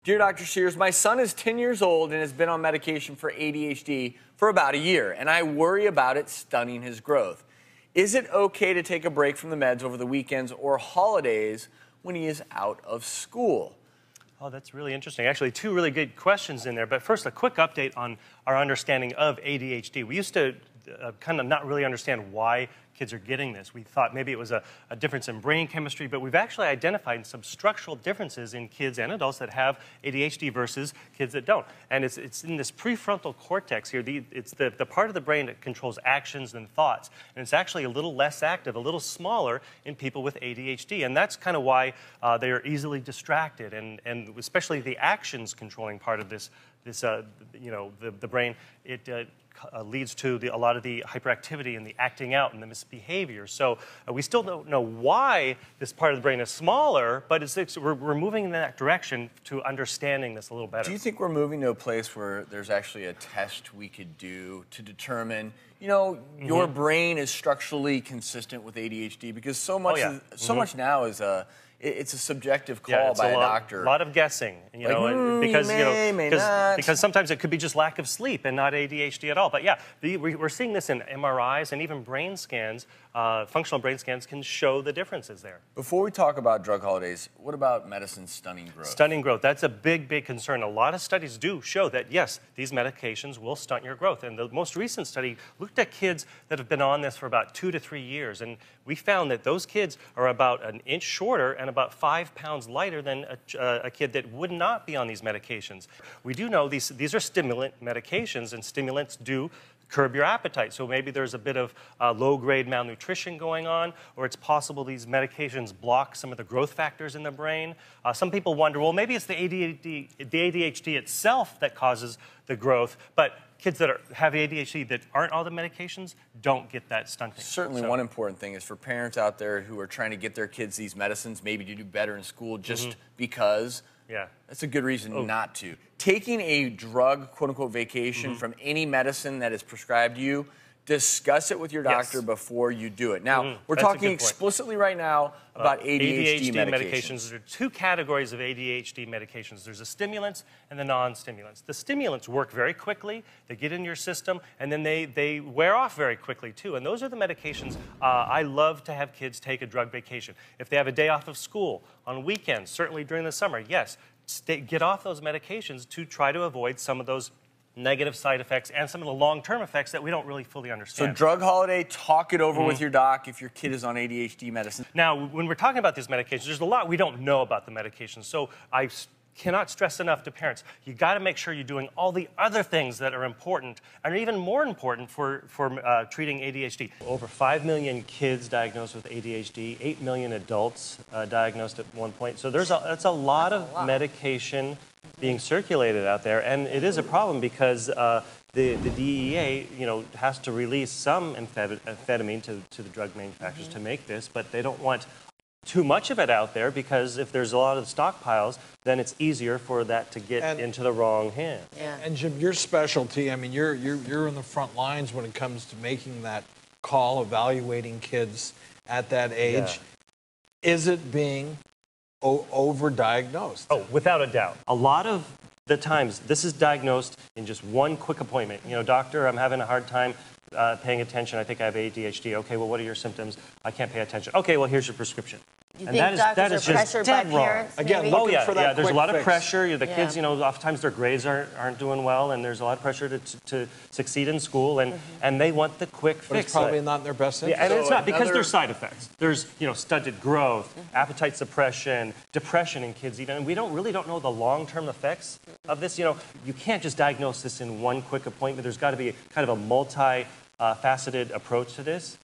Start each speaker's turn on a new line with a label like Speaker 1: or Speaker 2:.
Speaker 1: Dear Dr. Sears, my son is 10 years old and has been on medication for ADHD for about a year, and I worry about it stunting his growth. Is it okay to take a break from the meds over the weekends or holidays when he is out of school?
Speaker 2: Oh, that's really interesting. Actually, two really good questions in there. But first, a quick update on our understanding of ADHD. We used to kind of not really understand why kids are getting this. We thought maybe it was a difference in brain chemistry, but we've actually identified some structural differences in kids and adults that have ADHD versus kids that don't. And it's in this prefrontal cortex here. It's the part of the brain that controls actions and thoughts. And it's actually a little less active, a little smaller in people with ADHD. And that's kind of why they are easily distracted. And especially the actions controlling part of this the brain, it leads to a lot of the hyperactivity and the acting out and the misbehavior. So we still don't know why this part of the brain is smaller, but we're moving in that direction to understanding this a little better.
Speaker 1: Do you think we're moving to a place where there's actually a test we could do to determine, your brain is structurally consistent with ADHD? Because so much, much now is it's a subjective call by a doctor.
Speaker 2: A lot of guessing, because sometimes it could be just lack of sleep and not ADHD at all. But yeah, we're seeing this in MRIs and even brain scans. Functional brain scans can show the differences there.
Speaker 1: Before we talk about drug holidays, what about medicine stunning growth?
Speaker 2: Stunning growth, that's a big, big concern. A lot of studies do show that, yes, these medications will stunt your growth. And the most recent study looked at kids that have been on this for about 2 to 3 years. And we found that those kids are about an inch shorter and about 5 pounds lighter than a kid that would not be on these medications. We do know these are stimulant medications, and stimulants do curb your appetite. So maybe there's a bit of low-grade malnutrition going on, or it's possible these medications block some of the growth factors in the brain. Some people wonder, well, maybe it's the ADHD itself that causes the growth, but kids that have ADHD that aren't on the medications don't get that stunting.
Speaker 1: Certainly one important thing is for parents out there who are trying to get their kids these medicines, maybe to do better in school just because.
Speaker 2: Yeah.
Speaker 1: That's a good reason not to. Taking a drug, quote-unquote, vacation from any medicine that is prescribed to you, discuss it with your doctor before you do it. Now, we're talking explicitly right now about ADHD medications.
Speaker 2: There are two categories of ADHD medications. There's the stimulants and the non-stimulants. The stimulants work very quickly. They get in your system, and then they wear off very quickly, too. And those are the medications I love to have kids take a drug vacation. If they have a day off of school, on weekends, certainly during the summer, yes, get off those medications to try to avoid some of those negative side effects and some of the long-term effects that we don't really fully understand.
Speaker 1: So drug holiday, talk it over with your doc if your kid is on ADHD medicine.
Speaker 2: Now, when we're talking about these medications, there's a lot we don't know about the medications. So I cannot stress enough to parents, you got to make sure you're doing all the other things that are important and are even more important for treating ADHD. Over 5 million kids diagnosed with ADHD, 8 million adults diagnosed at one point. So that's a lot of medication being circulated out there, and it is a problem because the DEA, has to release some amphetamine to the drug manufacturers to make this, but they don't want too much of it out there because if there's a lot of stockpiles, then it's easier for that to get into the wrong hands.
Speaker 3: Yeah. And Jim, your specialty, I mean, you're in the front lines when it comes to making that call, evaluating kids at that age. Yeah. Is it being overdiagnosed?
Speaker 2: Oh, without a doubt. A lot of the times, this is diagnosed in just one quick appointment. Doctor, I'm having a hard time paying attention. I think I have ADHD. Okay, well, what are your symptoms? I can't pay attention. Okay, well, here's your prescription.
Speaker 4: You think doctors are pressured by parents?
Speaker 3: Again, looking for that
Speaker 2: there's a lot of pressure. The
Speaker 4: kids,
Speaker 2: kids, oftentimes their grades aren't doing well, and there's a lot of pressure to succeed in school, and they want the quick fix.
Speaker 3: But it's probably not in their best interest.
Speaker 2: Yeah, and it's not because there's side effects. There's stunted growth, appetite suppression, depression in kids even. And we really don't know the long-term effects of this. You can't just diagnose this in one quick appointment. There's got to be kind of a multi-faceted approach to this.